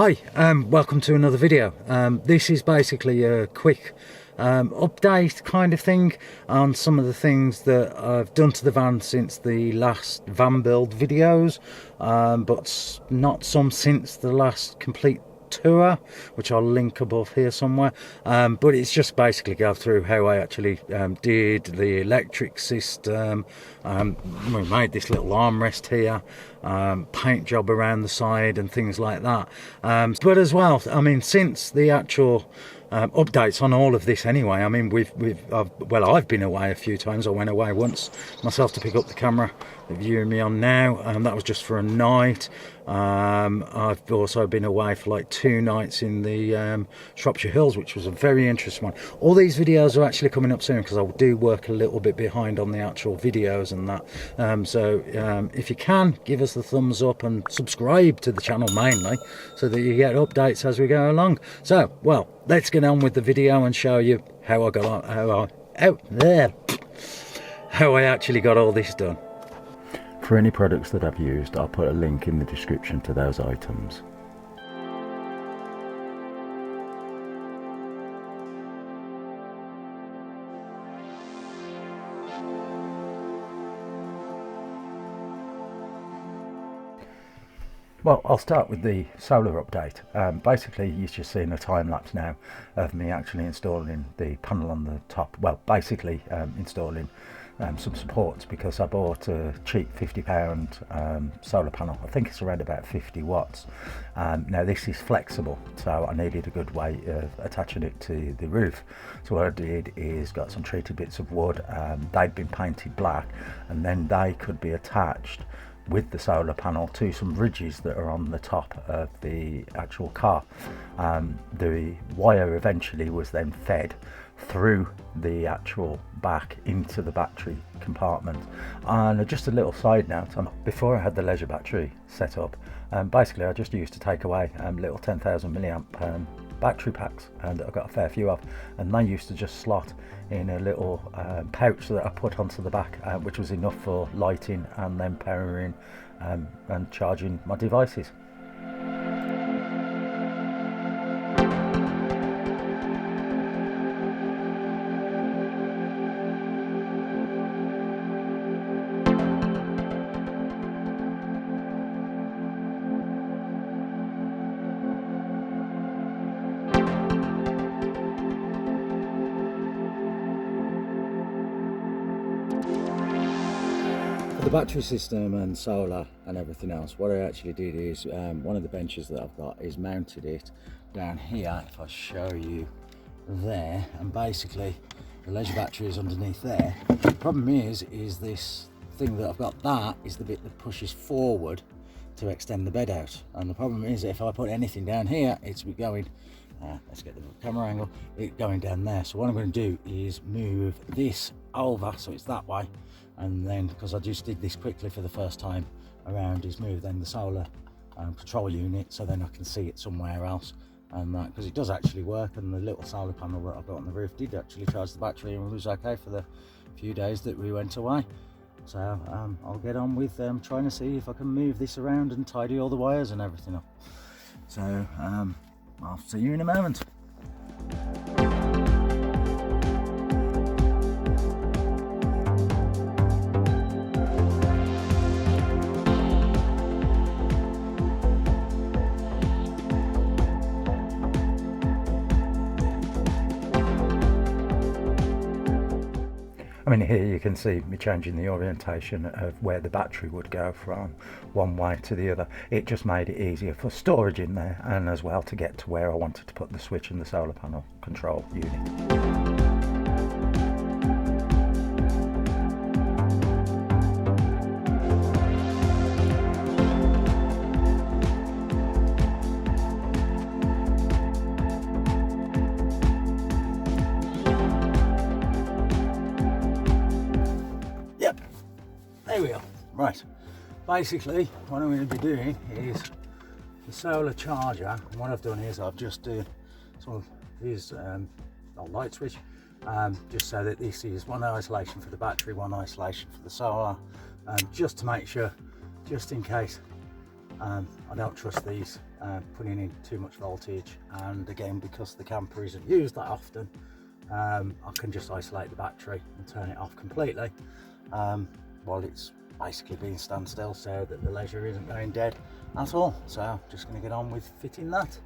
Hi, welcome to another video. This is basically a quick update kind of thing on some of the things that I've done to the van since the last van build videos, but not some since the last complete tour, which I'll link above here somewhere. But it's just basically go through how I actually did the electric system. We made this little armrest here, paint job around the side and things like that. But as well, I mean, since the actual updates on all of this anyway, I mean, I've been away a few times. I went away once myself to pick up the camera that you're viewing me on now, and that was just for a night. I've also been away for like 2 nights in the Shropshire Hills, which was a very interesting one. All these videos are actually coming up soon because I do work a little bit behind on the actual videos and that. So if you can, give us the thumbs up and subscribe to the channel mainly so that you get updates as we go along. So, well, let's get on with the video and show you how I got on, how I actually got all this done. For any products that I've used, I'll put a link in the description to those items. Well, I'll start with the solar update. Basically, you're just seeing a time lapse now of me actually installing the panel on the top. Well, basically installing some supports, because I bought a cheap £50 solar panel. I think it's around about 50 watts. Now this is flexible, so I needed a good way of attaching it to the roof. So what I did is got some treated bits of wood. They'd been painted black, and then they could be attached with the solar panel to some ridges that are on the top of the actual car. The wire eventually was then fed through the actual back into the battery compartment. And just a little side note, before I had the leisure battery set up, basically I just used to take away little 10,000 milliamp battery packs, and I got a fair few of, and they used to just slot in a little pouch that I put onto the back, which was enough for lighting and then powering and charging my devices. The battery system and solar and everything else, what I actually did is one of the benches that I've got is mounted it down here. If I show you there, and basically the leisure battery is underneath there. The problem is this thing that I've got, that is the bit that pushes forward to extend the bed out, and the problem is if I put anything down here, it's going let's get the camera angle, it going down there. So what I'm going to do is move this over so it's that way, and then, because I just did this quickly for the first time around, is move then the solar control unit so then I can see it somewhere else, and that, because it does actually work, and the little solar panel that I've got on the roof did actually charge the battery and was okay for the few days that we went away. So I'll get on with trying to see if I can move this around and tidy all the wires and everything up. So I'll see you in a moment. I mean, here you can see me changing the orientation of where the battery would go from one way to the other. It just made it easier for storage in there, and as well to get to where I wanted to put the switch and the solar panel control unit. There we are. Right, basically what I'm going to be doing is the solar charger, and what I've done is I've just done some of these light switch, just so that this is one isolation for the battery, one isolation for the solar, just to make sure, just in case I don't trust these putting in too much voltage, and again, because the camper isn't used that often, I can just isolate the battery and turn it off completely while it's basically being standstill, so that the leisure isn't going dead at all. So just going to get on with fitting that.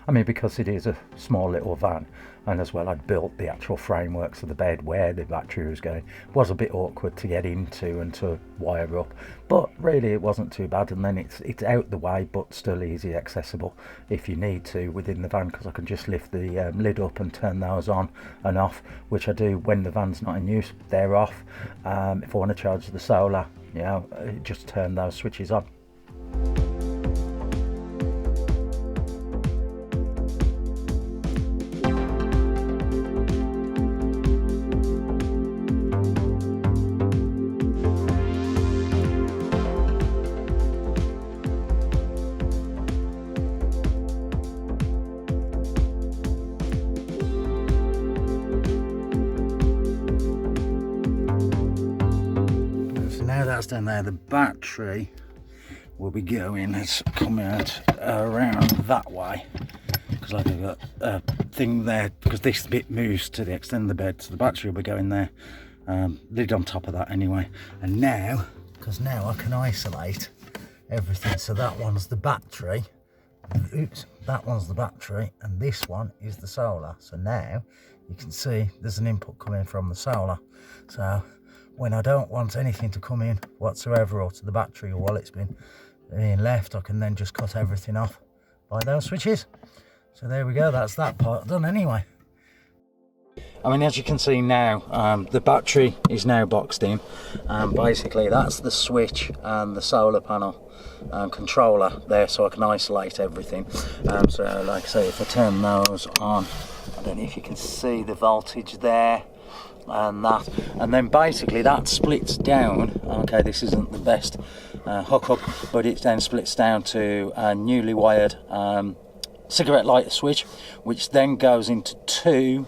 I mean, because it is a small little van, and as well I'd built the actual frameworks of the bed where the battery was going, it was a bit awkward to get into and to wire up, but really it wasn't too bad. And then it's out the way but still easy accessible if you need to within the van, because I can just lift the lid up and turn those on and off, which I do when the van's not in use. They're off. If I want to charge the solar, you know, just turn those switches on. Now that's down there, the battery will be going, it's coming out around that way, because I've got a thing there, because this bit moves to the extent of the bed, so the battery will be going there, lid on top of that anyway. And now, because now I can isolate everything, so that one's the battery, oops, that one's the battery, and this one is the solar. So now you can see there's an input coming from the solar, so when I don't want anything to come in whatsoever, or to the battery, or while it's being left, I can then just cut everything off by those switches. So there we go, that's that part done anyway. I mean, as you can see now, the battery is now boxed in, and basically that's the switch and the solar panel controller there, so I can isolate everything. So like I say, if I turn those on, I don't know if you can see the voltage there, and that, and then basically that splits down. Okay, this isn't the best hookup, but it then splits down to a newly wired cigarette lighter switch, which then goes into two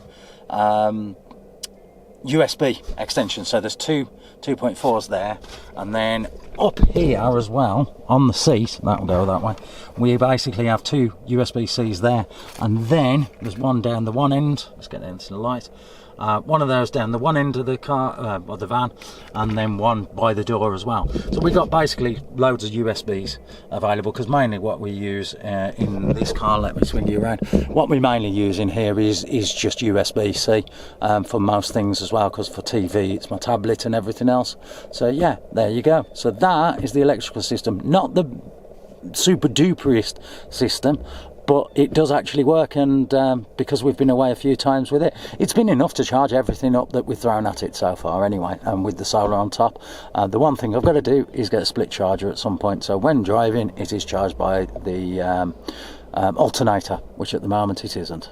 USB extensions. So there's two 2.4s there, and then up here as well on the seat, that will go that way, we basically have two USB-Cs there, and then there's one down the one end. Let's get into the light. One of those down the one end of the car, or the van, and then one by the door as well. So we've got basically loads of USBs available, because mainly what we use in this car, let me swing you around, what we mainly use in here is just USB-C for most things as well, because for TV it's my tablet and everything else. So yeah, there you go. So that is the electrical system, not the super duperest system, but it does actually work, and because we've been away a few times with it, it's been enough to charge everything up that we've thrown at it so far anyway, and with the solar on top. The one thing I've got to do is get a split charger at some point, so when driving it is charged by the alternator, which at the moment it isn't.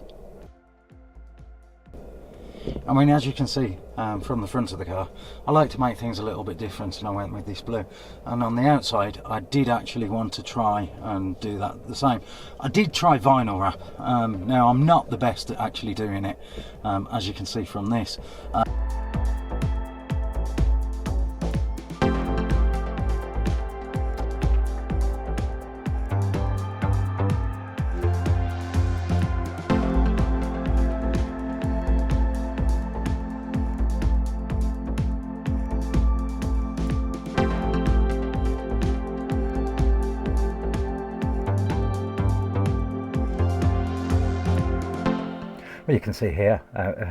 I mean, as you can see from the front of the car, I like to make things a little bit different, and I went with this blue. And on the outside, I did actually want to try and do that the same. I did try vinyl wrap. Now, I'm not the best at actually doing it, as you can see from this. Well, you can see here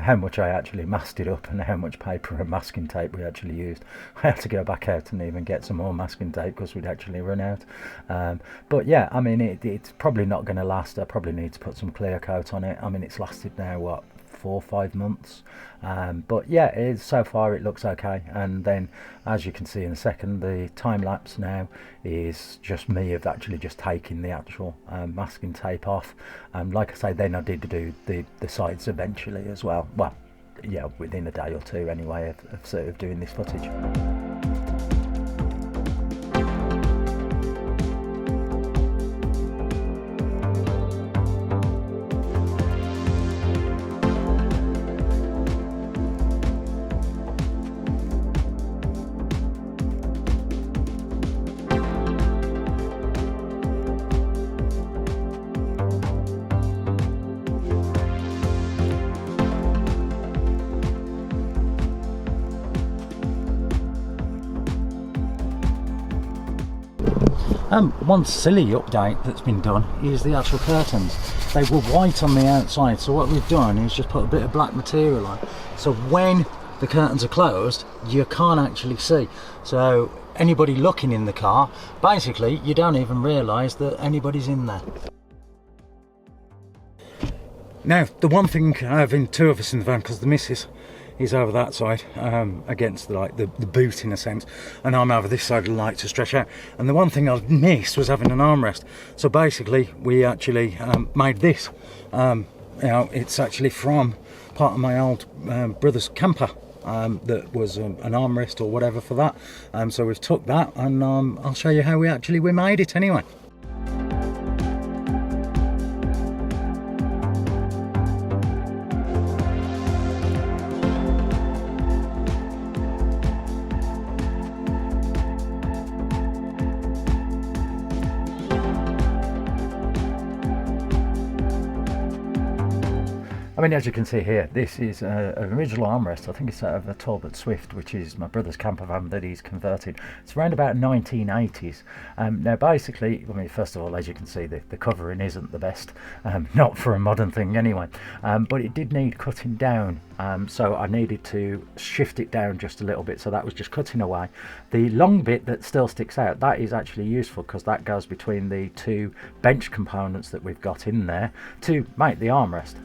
how much I actually masked it up, and how much paper and masking tape we actually used. I had to go back out and even get some more masking tape because we'd actually run out. But yeah, I mean, it's probably not going to last. I probably need to put some clear coat on it. I mean, it's lasted now, what, 4 or 5 months, but yeah, so far it looks okay. And then, as you can see in a second, the time lapse now is just me of actually just taking the actual masking tape off. Like I say, then I did do the sides eventually as well. Well, yeah, within a day or two anyway of sort of doing this footage. One silly update that's been done is the actual curtains. They were white on the outside, so what we've done is just put a bit of black material on, so when the curtains are closed you can't actually see, so anybody looking in the car, basically you don't even realise that anybody's in there. Now the one thing, having two of us in the van, because the missus is over that side against the boot in a sense, and I'm over this side of the light to stretch out, and the one thing I missed was having an armrest. So basically we actually made this. You know, it's actually from part of my old brother's camper that was an armrest or whatever for that, so we've took that, and I'll show you how we made it anyway. I mean, as you can see here, this is an original armrest. I think it's out of a Talbot Swift, which is my brother's camper van that he's converted. It's around about 1980s. Now, basically, I mean, first of all, as you can see, the covering isn't the best, not for a modern thing anyway, but it did need cutting down. So I needed to shift it down just a little bit, so that was just cutting away. The long bit that still sticks out, that is actually useful because that goes between the two bench components that we've got in there to make the armrest.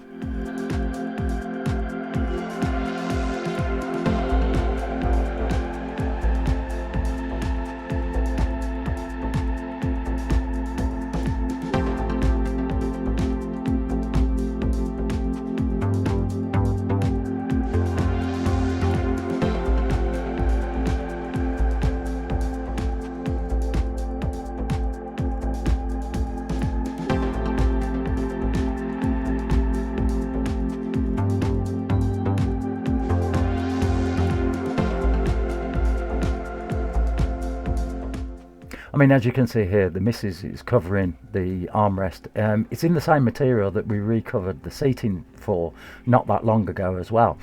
I mean, as you can see here, the missus is covering the armrest. It's in the same material that we recovered the seating for not that long ago as well.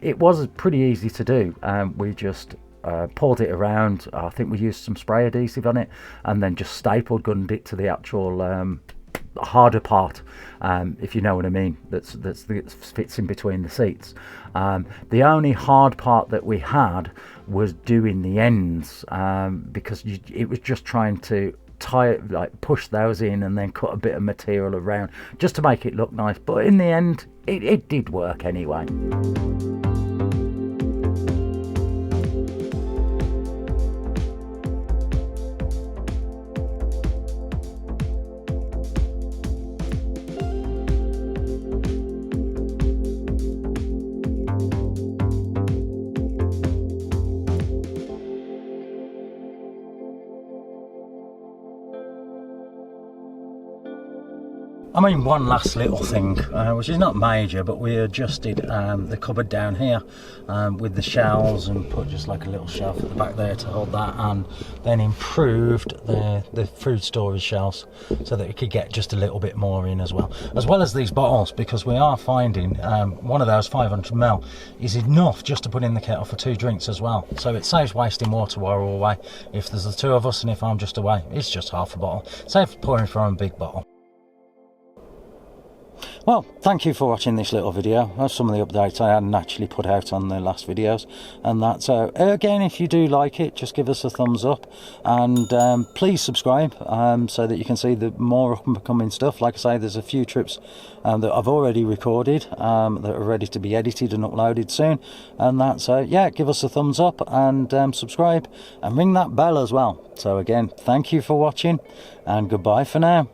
It was pretty easy to do. We just poured it around. I think we used some spray adhesive on it, and then just staple gunned it to the actual harder part, if you know what I mean, that fits in between the seats. The only hard part that we had was doing the ends, because it was just trying to tie it, like push those in and then cut a bit of material around just to make it look nice, but in the end it did work anyway. I mean, one last little thing, which is not major, but we adjusted the cupboard down here with the shelves, and put just like a little shelf at the back there to hold that, and then improved the food storage shelves so that it could get just a little bit more in as well as these bottles, because we are finding one of those 500ml is enough just to put in the kettle for 2 drinks as well, so it saves wasting water while we're away. If there's the 2 of us and if I'm just away, it's just half a bottle, save pouring from a big bottle. Well, thank you for watching this little video. That's some of the updates I hadn't actually put out on the last videos, and that. So again, if you do like it, just give us a thumbs up, and please subscribe so that you can see the more up and coming stuff. Like I say, there's a few trips that I've already recorded that are ready to be edited and uploaded soon, and that. So yeah, give us a thumbs up and subscribe and ring that bell as well. So again, thank you for watching, and goodbye for now.